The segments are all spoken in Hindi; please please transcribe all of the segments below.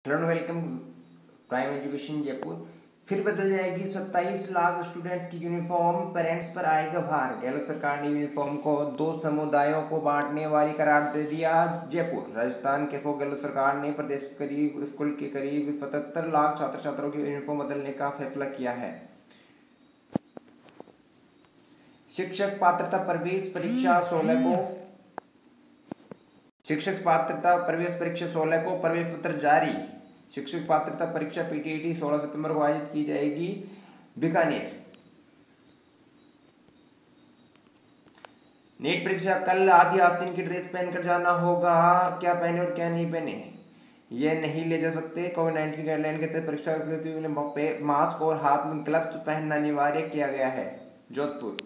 Hello and welcome prime education Jaipur. फिर बदल जाएगी 27 लाख स्टूडेंट्स की यूनिफॉर्म, पेरेंट्स पर आएगा भार। गहलोत सरकार ने यूनिफॉर्म को दो समुदायों को बांटने वाली करार दे दिया। जयपुर राजस्थान के गहलोत सरकार ने प्रदेश करीब स्कूल के करीब 77 लाख छात्र छात्राओं की यूनिफॉर्म बदलने का फैसला किया है। शिक्षक पात्रता प्रवेश परीक्षा 16 को शिक्षक पात्रता प्रवेश परीक्षा 16 को प्रवेश पत्र जारी। शिक्षक पात्रता परीक्षा पीटीईटी 16 सितंबर को आयोजित की जाएगी बीकानेर। नीट परीक्षा कल, आधी आस्तीन की ड्रेस पहनकर जाना होगा। क्या पहने और क्या नहीं पहने ये नहीं ले जा सकते। कोविड-19 गाइडलाइन के तहत परीक्षा करते हुए मास्क और हाथ में ग्लव्स पहनना अनिवार्य किया गया है। जोधपुर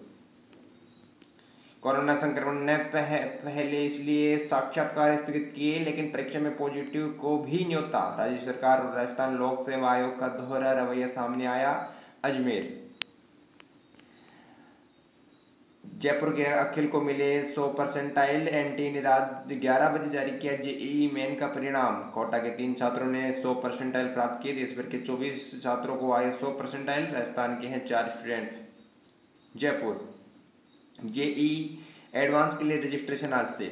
कोरोना संक्रमण ने पहले इसलिए साक्षात्कार स्थगित किए, लेकिन परीक्षा में पॉजिटिव को भी न्योता। राज्य सरकार और राजस्थान लोक सेवा आयोग का दोहरा रवैया सामने आया। अजमेर जयपुर के अखिल को मिले 100 परसेंटाइल। एनटीए ने रात 11 बजे जारी किया जेईई मेन का परिणाम। कोटा के 3 छात्रों ने 100 परसेंटाइल प्राप्त किए। देशभर के 24 छात्रों को आए 100 परसेंटाइल। राजस्थान के हैं 4 स्टूडेंट्स। जयपुर जेईई एडवांस के लिए रजिस्ट्रेशन आज से।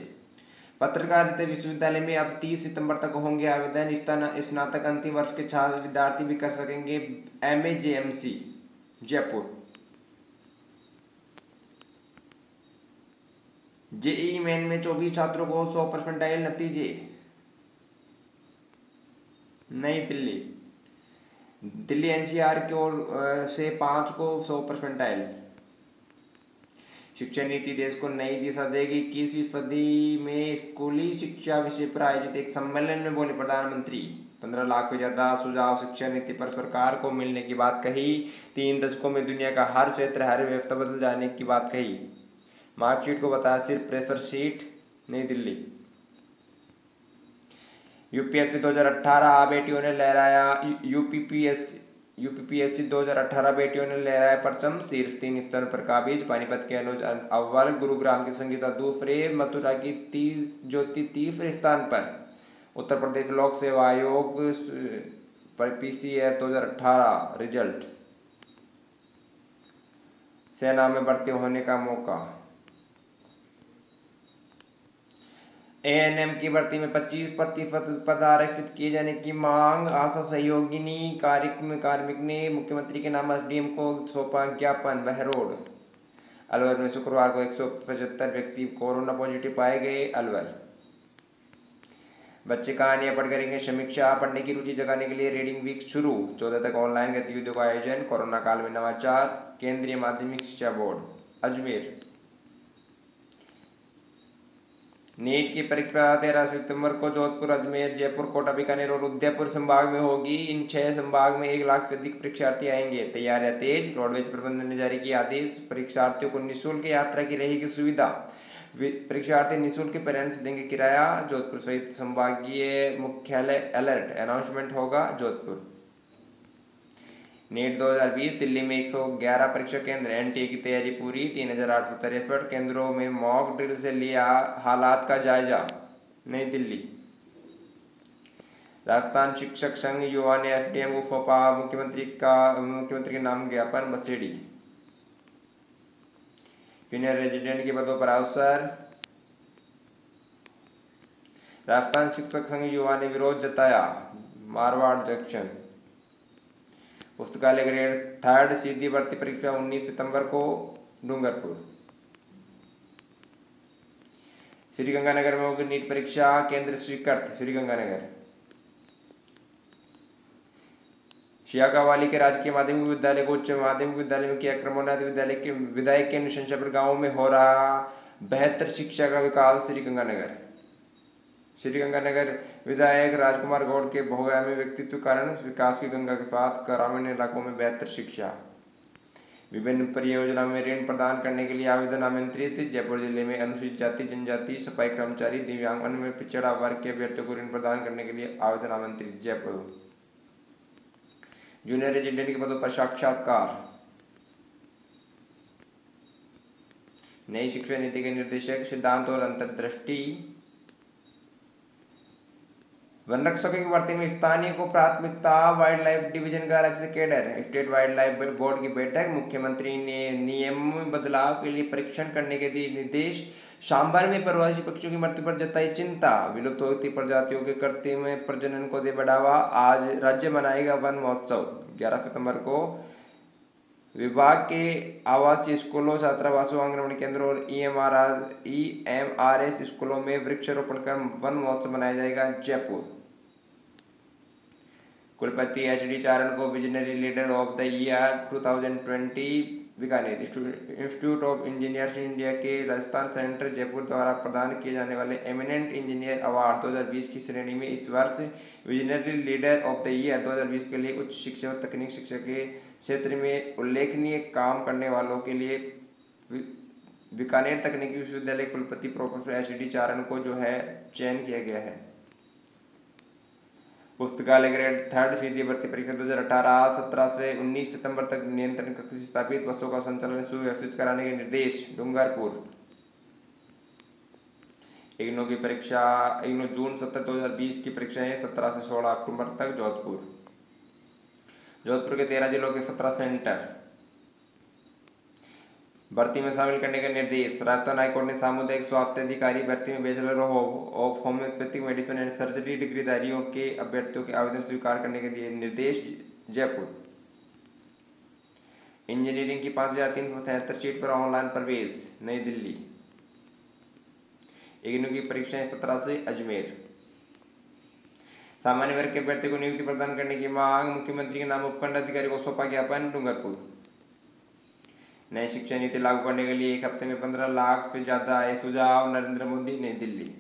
पत्रकारिता विश्वविद्यालय में अब 30 सितंबर तक होंगे आवेदन। स्नातक अंतिम वर्ष के छात्र विद्यार्थी भी कर सकेंगे MA JMC. Jaipur JEE main में 24 छात्रों को 100 परसेंटाइल नतीजे। नई दिल्ली एनसीआर की ओर से 5 को 100 परसेंटाइल। शिक्षा नीति देश को नई दिशा देगी। 21वीं सदी में स्कूली शिक्षा विषय पर आयोजित एक सम्मेलन में बोले प्रधानमंत्री। 15 लाख से ज्यादा सुझाव शिक्षा नीति पर सरकार को मिलने की बात कही। 3 दशकों में दुनिया का हर क्षेत्र, हर व्यवस्था बदल जाने की बात कही। मार्कशीट को बताया सिर्फ प्रेशर शीट। नई दिल्ली यूपीएससी 2018 बेटियों ने लहराया। यूपीपीएससी 2018 बेटियों ने लहराया परचम। शीर्ष 3 स्थान पर काबिज। पानीपत के अनुज अव्वल, गुरुग्राम की संगीता दूसरे, मथुरा की ज्योति तीसरे स्थान पर। उत्तर प्रदेश लोक सेवा आयोग पर पीसीएस 2018 रिजल्ट। सेना में भर्ती होने का मौका। एएनएम की भर्ती में 25% पद आरक्षित किए जाने की मांग। आशा सहयोगिनी कार्मिक ने मुख्यमंत्री के नाम एसडीएम को सौंपा ज्ञापन। बहरोड अलवर में शुक्रवार को 175 व्यक्ति कोरोना पॉजिटिव पाए गए। अलवर बच्चे कहानियां पढ़ करेंगे समीक्षा। पढ़ने की रुचि जगाने के लिए रीडिंग वीक शुरू। 14 तक ऑनलाइन गतिविधियों का आयोजन। कोरोना काल में नवाचार। केंद्रीय माध्यमिक शिक्षा बोर्ड। अजमेर नीट की परीक्षा 13 सितंबर को जोधपुर, अजमेर, जयपुर, कोटा, बीकानेर और उदयपुर संभाग में होगी। इन 6 संभाग में 1 लाख से अधिक परीक्षार्थी आएंगे। तैयारियां तेज। रोडवेज प्रबंधन ने जारी किया आदेश। परीक्षार्थियों को निःशुल्क यात्रा की रहेगी सुविधा। परीक्षार्थी निःशुल्क पेरेंट्स देंगे किराया। जोधपुर सहित संभागीय मुख्यालय अलर्ट। अनाउंसमेंट होगा जोधपुर। नीट 2020 दिल्ली में 111 परीक्षा केंद्र। एनटीए की तैयारी पूरी। 3863 केंद्रों में मॉक ड्रिल से लिया हालात का जायजा। नई दिल्ली राजस्थान शिक्षक संघ युवा ने एसडीएम को सौंपा मुख्यमंत्री के नाम ज्ञापन। बसेड़ी सीनियर रेजिडेंट के पदों पर अवसर। राजस्थान शिक्षक संघ युवा ने विरोध जताया। मारवाड़ जंक्शन पुस्तकालय ग्रेड 3 सीधी भर्ती परीक्षा 19 सितंबर को। डूंगरपुर श्रीगंगानगर में होगी नीट परीक्षा। केंद्र स्वीकृत। श्रीगंगानगर शियाकावाली के राजकीय माध्यमिक विद्यालय को उच्च माध्यमिक विद्यालय में किया क्रमोन्नत। विद्यालय के विधायक के अनुशंसा पर गांवों में हो रहा बेहतर शिक्षा का विकास। श्रीगंगानगर विधायक राजकुमार गौड़ के बहुआयामी व्यक्तित्व कारण विकास की गंगा के साथ ग्रामीण इलाकों में बेहतर शिक्षा। विभिन्न परियोजनाओं में ऋण प्रदान करने के लिए आवेदन आमंत्रित। जयपुर जिले में अनुसूचित जाति जनजाति, सफाई कर्मचारी, दिव्यांग, अन्य में पिछड़ा वर्ग के अभ्यर्थियों को ऋण प्रदान करने के लिए आवेदन आमंत्रित। जयपुर जूनियर रेजिडेंट के पदों पर साक्षात्कार। नई शिक्षा नीति के निर्देशक सिद्धांत और अंतर्दृष्टि। वन रक्षकों की भर्ती में स्थानीय को प्राथमिकता, वाइल्ड लाइफ डिवीजन का अलग से cadre. State wild life board की बैठक, मुख्यमंत्री ने नियम में बदलाव के लिए परीक्षण करने के दिए निर्देश। सांभर में प्रवासी पक्षियों की मृत्यु पर जताई चिंता, विलुप्त होती प्रजातियों के कृत्रिम प्रजनन को दे बढ़ावा। आज राज्य मनाएगा वन महोत्सव। 11 सितंबर को विभाग के आवासीय स्कूलों, छात्रावासों, आंगनबाड़ी केंद्रों और EMRS स्कूलों में वृक्षारोपण कर वन महोत्सव मनाया जाएगा। जयपुर कुलपति HD चारण को visionary leader of the year 2020 Bikaner institute of engineers India के राजस्थान सेंटर जयपुर द्वारा प्रदान किए जाने वाले एमिनेंट इंजीनियर अवार्ड 2020 की श्रेणी में इस वर्ष visionary leader of the year 2020 के लिए उच्च शिक्षा और तकनीक शिक्षा के क्षेत्र में उल्लेखनीय काम करने वालों के लिए बीकानेर तकनीकी विश्वविद्यालय कुलपति प्रोफेसर HD चारण को जो है चयन किया गया है। पुस्तकालय ग्रेड 3 सीधी भर्ती परीक्षा 2018 17 से 19 सितंबर तक नियंत्रण कक्ष स्थापित, बसों का संचालन सुव्यवस्थित कराने के निर्देश। डूंगरपुर इग्नू की परीक्षा, इग्नू जून 17 2020 की परीक्षाएं 17 से 16 अक्टूबर तक। जोधपुर के 13 जिलों के 17 सेंटर भर्ती में शामिल करने के निर्देश। राजस्थान हाईकोर्ट ने सामुदायिक स्वास्थ्य अधिकारी भर्ती में bachelor of homeopathic medicine and surgery डिग्रीधारियों के अभ्यर्थियों के आवेदन स्वीकार करने के दिए निर्देश। जयपुर इंजीनियरिंग की 5373 सीट पर ऑनलाइन प्रवेश। नई दिल्ली इग्नू की परीक्षाएं 17 से। अजमेर सामान्य वर्ग के अभ्यर्थी को नियुक्ति प्रदान करने की मांग, मुख्यमंत्री के नाम उपखंड अधिकारी को सौंपा ज्ञापन। डूंगरपुर नई शिक्षा नीति लागू करने के लिए 1 हफ्ते में 15 लाख से ज्यादा आए सुझाव। नरेंद्र मोदी। नई दिल्ली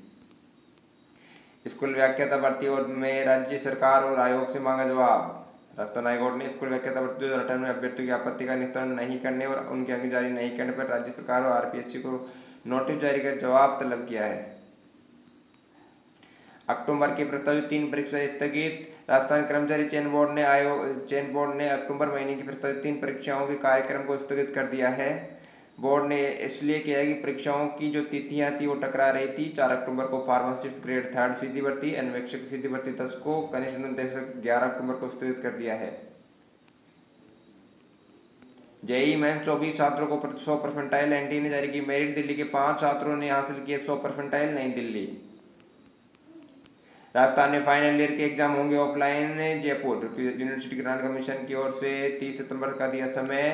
स्कूल व्याख्याता भर्ती और में राज्य सरकार और आयोग से मांगा जवाब। राजस्थान हाईकोर्ट ने स्कूल व्याख्याता भर्ती 2018 में अभ्यर्थियों की आपत्ति का निस्तारण नहीं करने और उनके अंक जारी नहीं करने पर राज्य सरकार और RPSC को नोटिस जारी कर जवाब तलब किया है। अक्टूबर की प्रस्तावित 3 परीक्षा स्थगित। राजस्थान कर्मचारी चयन बोर्ड ने अक्टूबर महीने की प्रस्तावित 3 परीक्षाओं के कार्यक्रम को स्थगित कर दिया है। बोर्ड ने इसलिए किया है कि परीक्षाओं की जो तिथियां थी वो टकरा रही थी। 4 अक्टूबर को फार्मासिस्ट ग्रेड 3 सीधी भर्ती, अन्वेक्षक सीधी भर्ती 10 को, कनिष्ठ अनुदेशक 11 अक्टूबर को स्थगित कर दिया है। JEE में 24 छात्रों को 100 परसेंटाइल। NTA ने जारी की मेरिट। दिल्ली के 5 छात्रों ने हासिल किए 100 परसेंटाइल। नई दिल्ली राजस्थान में फाइनल ईयर के एग्जाम होंगे offline. Jaipur university grant commission की ओर से 30 सितंबर का दिया समय।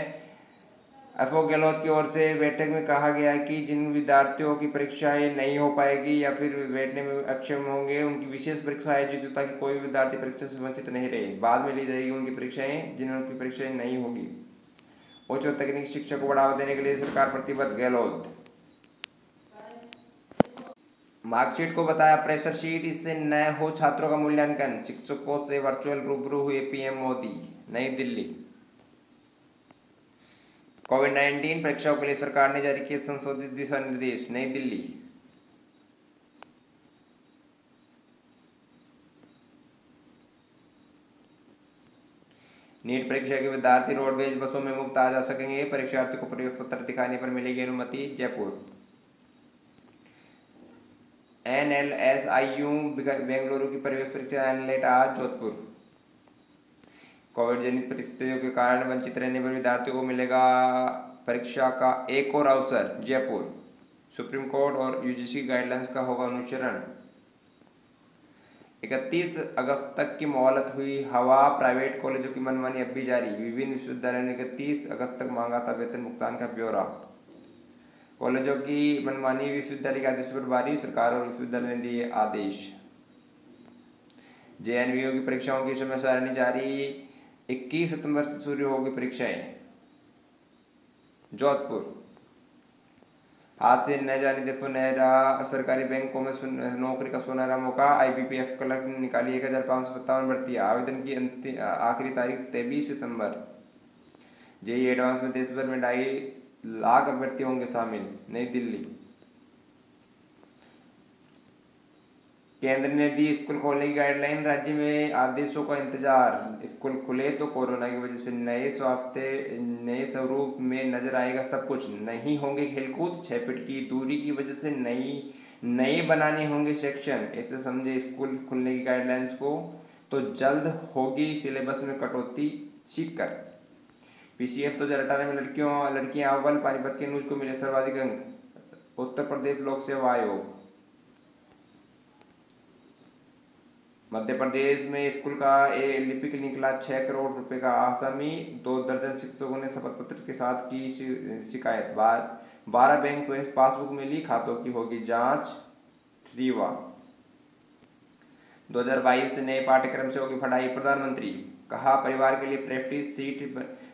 अशोक गहलोत की ओर से बैठक में कहा गया कि जिन विद्यार्थियों की परीक्षाएं नहीं हो पाएगी या फिर बैठने में अक्षम होंगे, उनकी विशेष परीक्षा आयोजित हो ताकि कोई विद्यार्थी परीक्षा से वंचित नहीं रहे। बाद में ली जाएगी उनकी परीक्षाएं जिनकी परीक्षाएं नहीं होगी। उच्च और तकनीकी शिक्षा को बढ़ावा देने के लिए सरकार प्रतिबद्ध। गहलोत मार्कशीट को बताया प्रेशर शीट, इससे न हो छात्रों का मूल्यांकन। शिक्षकों से वर्चुअल रूबरू हुए PM मोदी। नई दिल्ली कोविड-19 परीक्षाओं के लिए सरकार ने जारी किए संशोधित दिशा निर्देश। नई दिल्ली नीट परीक्षा के विद्यार्थी रोडवेज बसों में मुफ्त आ जा सकेंगे। परीक्षार्थी को प्रवेश पत्र दिखाने पर मिलेगी अनुमति। जयपुर NLSIU बेंगलुरु की प्रवेश परीक्षा एनलेट आज। जोधपुर कोविड जनित परिस्थितियों के कारण वंचित रहने पर विद्यार्थियों को मिलेगा परीक्षा का एक और अवसर। जयपुर सुप्रीम कोर्ट और UGC गाइडलाइंस का होगा अनुसरण। 31 अगस्त तक की मोहलत हुई हवा। प्राइवेट कॉलेजों की मनमानी अब भी जारी। विभिन्न विश्वविद्यालयों ने 31 अगस्त तक मांगा था वेतन भुगतान का ब्यौरा। कॉलेजों की मनमानी विश्वविद्यालय के आदेश पर भारी। सरकार और विश्वविद्यालय ने दिए आदेश। JNVU की परीक्षाओं की समय सारणी जारी। 21 सितंबर से शुरू होगी परीक्षाएं। जोधपुर हाथ से न जाने दे सुनहरा। सरकारी बैंकों में नौकरी का सुनहरा मौका। IBPF क्लर्क ने निकाली 1557 भर्तियां। आवेदन की आखिरी तारीख 23 सितंबर। JEE एडवांस में देश भर में 2.5 लाख अभ्यर्थी होंगे शामिल। नई दिल्ली केंद्र ने दी स्कूल खोलने की गाइडलाइन। राज्य में आदेशों का इंतजार। स्कूल खुले तो कोरोना की वजह से नए स्वरूप में नजर आएगा सब कुछ। नहीं होंगे खेलकूद। 6 फीट की दूरी की वजह से नए बनाने होंगे सेक्शन, ऐसे समझे स्कूल खुलने की गाइडलाइंस को। तो जल्द होगी सिलेबस में कटौती, सीकर। पीसीएफ 2018 में लड़कियां अव्वल, पानीपत के न्यूज को मिले सर्वाधिक अंक। उत्तर प्रदेश लोक सेवा आयोग। मध्य प्रदेश में स्कूल का लिपिक निकला 6 करोड़ रुपए का आसामी। 2 दर्जन शिक्षकों ने शपथ पत्र के साथ की शिकायत। 12 बैंक पासबुक मिली, खातों की होगी जांच। रीवा। 2022 से नए पाठ्यक्रम से होगी पढ़ाई, प्रधानमंत्री। कहा परिवार के लिए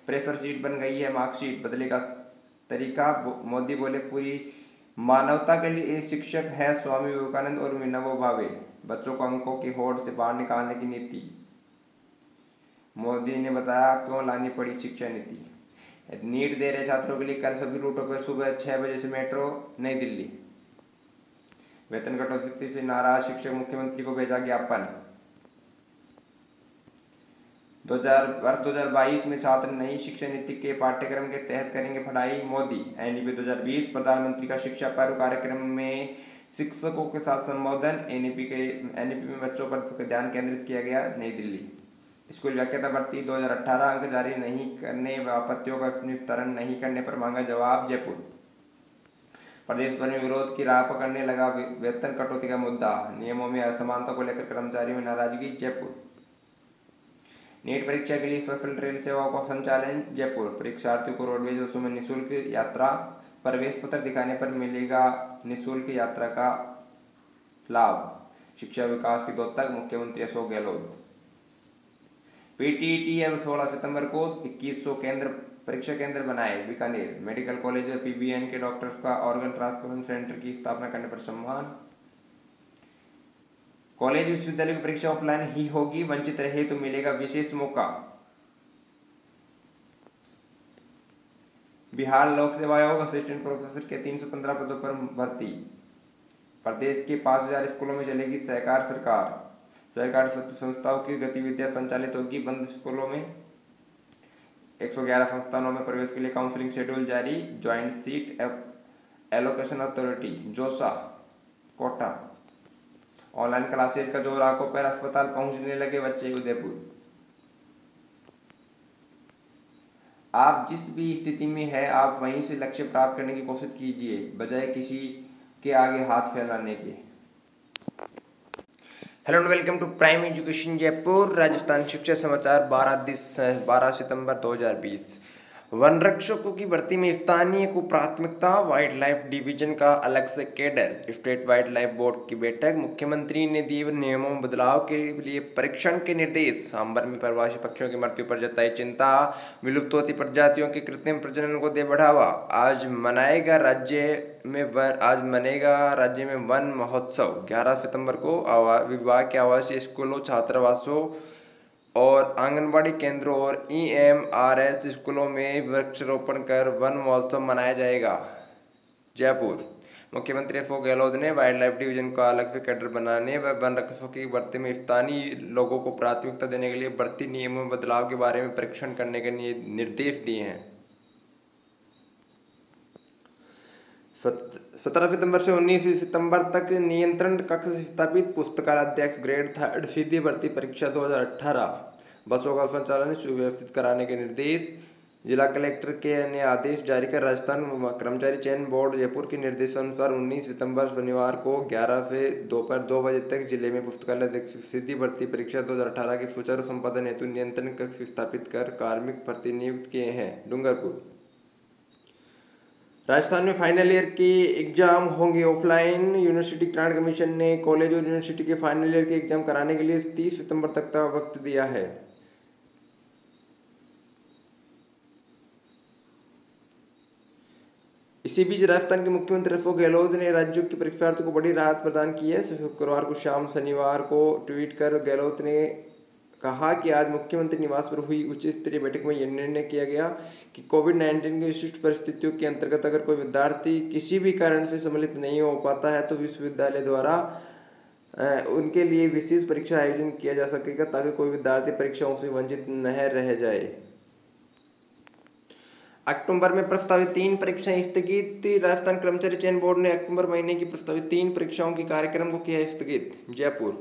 प्रेशर सीट बन गई है मार्कशीट, बदलेगा तरीका। मोदी बोले पूरी मानवता के लिए शिक्षक है स्वामी विवेकानंद और विनोबा भावे। बच्चों को अंकों की होड़ से बाहर निकालने की नीति। मोदी ने बताया क्यों लानी पड़ी शिक्षा नीति। नीट दे रहे छात्रों के लिए कल सभी रूटों पर सुबह 6 बजे से मेट्रो, नई दिल्ली। वेतन कटौती से नाराज शिक्षक, मुख्यमंत्री को भेजा ज्ञापन। 2022 में छात्र नई शिक्षा नीति के पाठ्यक्रम के तहत करेंगे पढ़ाई, मोदी। एनईपी 2020 प्रधानमंत्री का शिक्षा पर्व कार्यक्रम में शिक्षकों के साथ संबोधन। एनईपी में बच्चों पर ध्यान केंद्रित किया गया, नई दिल्ली। स्कूल व्याख्याता भर्ती 2018 अंक जारी नहीं करने व आपत्तियों का निस्तारण नहीं करने पर मांगा जवाब, जयपुर। प्रदेश भर में विरोध की राह पकड़ने लगा वेतन कटौती का मुद्दा। नियमों में असमानता को लेकर कर्मचारियों में नाराजगी, जयपुर। नीट परीक्षा के लिए स्पेशल ट्रेन सेवाओं का संचालन, जयपुर। परीक्षार्थियों को रोडवेज बसों में निःशुल्क यात्रा, प्रवेश पत्र दिखाने पर मिलेगा निःशुल्क यात्रा का लाभ। शिक्षा विकास की दौड़ तक, मुख्यमंत्री अशोक गहलोत। पीटीईटी अब 16 सितंबर को 2100 परीक्षा केंद्र बनाए, बीकानेर। मेडिकल कॉलेज में पीबीएन के डॉक्टर्स का ऑर्गन ट्रांसप्लांट सेंटर की स्थापना करने पर सम्मान। कॉलेज विश्वविद्यालय की परीक्षा ऑफलाइन ही होगी, वंचित रहे तो मिलेगा विशेष मौका। बिहार लोक सेवा आयोग असिस्टेंट प्रोफेसर के 315 पदों पर भर्ती। प्रदेश के 5000 स्कूलों में चलेगी सहकार सरकार। सरकारी संस्थाओं की गतिविधियां संचालित होगी, बंद स्कूलों में। 111 संस्थानों में प्रवेश के लिए काउंसलिंग शेड्यूल जारी। ज्वाइंट सीट एलोकेशन अथॉरिटी, जोसा, कोटा। ऑनलाइन क्लासेज का जोर आंखों पर, अस्पताल पहुंचने लगे बच्चे, उदयपुर। आप जिस भी स्थिति में है आप वहीं से लक्ष्य प्राप्त करने की कोशिश कीजिए, बजाय किसी के आगे हाथ फैलाने के। Hello and welcome to prime education Jaipur. Rajasthan शिक्षा समाचार 12 सितंबर 2020। वन रक्षकों की भर्ती में स्थानीय को प्राथमिकता, वाइल्ड लाइफ डिवीजन का अलग से cadre. State wild life board की बैठक, मुख्यमंत्री ने दिए नियमों में बदलाव के लिए परीक्षण के निर्देश। सांबर में प्रवासी पक्षियों की मृत्यु पर जताई चिंता, विलुप्त होती प्रजातियों के कृत्रिम प्रजनन को दे बढ़ावा। आज मनेगा राज्य में वन महोत्सव। 11 सितंबर को विभाग के आवासीय स्कूलों, छात्रावासों और आंगनबाड़ी केंद्रों और ईएमआरएस स्कूलों में वृक्षारोपण कर वन महोत्सव मनाया जाएगा, जयपुर। मुख्यमंत्री अशोक गहलोत ने वाइल्ड लाइफ डिवीजन को अलग से कैडर बनाने व वन रक्षकों की भर्ती में स्थानीय लोगों को प्राथमिकता देने के लिए भर्ती नियमों में बदलाव के बारे में परीक्षण करने के निर्देश दिए हैं। 17 सितंबर से 19 सितंबर तक नियंत्रण कक्ष स्थापित। पुस्तकालय अध्यक्ष ग्रेड 3 सीधी भर्ती परीक्षा 2018। बसों का संचालन सुव्यवस्थित कराने के निर्देश। जिला कलेक्टर के ने आदेश जारी कर राजस्थान कर्मचारी चयन बोर्ड जयपुर के निर्देशानुसार 19 सितंबर शनिवार को 11 से दोपहर 2 बजे तक जिले में पुस्तकालय अध्यक्ष सीधी भर्ती परीक्षा 2018 के सुचारू संपादन हेतु नियंत्रण कक्ष स्थापित कर कार्मिक भर्ती नियुक्त किए हैं, डूंगरपुर। राजस्थान में फाइनल ईयर के एग्जाम होंगे ऑफलाइन। यूनिवर्सिटी ग्रांट कमीशन ने कॉलेज और यूनिवर्सिटी के फाइनल ईयर के एग्जाम कराने के लिए 30 सितंबर तक का वक्त दिया है। इसी बीच राजस्थान के मुख्यमंत्री अशोक गहलोत ने राज्यों के परीक्षार्थियों को बड़ी राहत प्रदान की है। शुक्रवार को शाम शनिवार को ट्वीट कर गहलोत ने कहा कि आज मुख्यमंत्री निवास पर हुई उच्च स्तरीय बैठक में यह निर्णय किया गया कि कोविड-19 की विशिष्ट परिस्थितियों के अंतर्गत अगर कोई विद्यार्थी किसी भी कारण से सम्मिलित नहीं हो पाता है तो विश्वविद्यालय द्वारा उनके लिए विशेष परीक्षा आयोजन किया जा सकेगा ताकि कोई विद्यार्थी परीक्षाओं से वंचित न रह जाए। अक्टूबर में प्रस्तावित 3 परीक्षाएं स्थगित। राजस्थान कर्मचारी चयन बोर्ड ने अक्टूबर महीने की प्रस्तावित 3 परीक्षाओं के कार्यक्रम को किया स्थगित। जयपुर।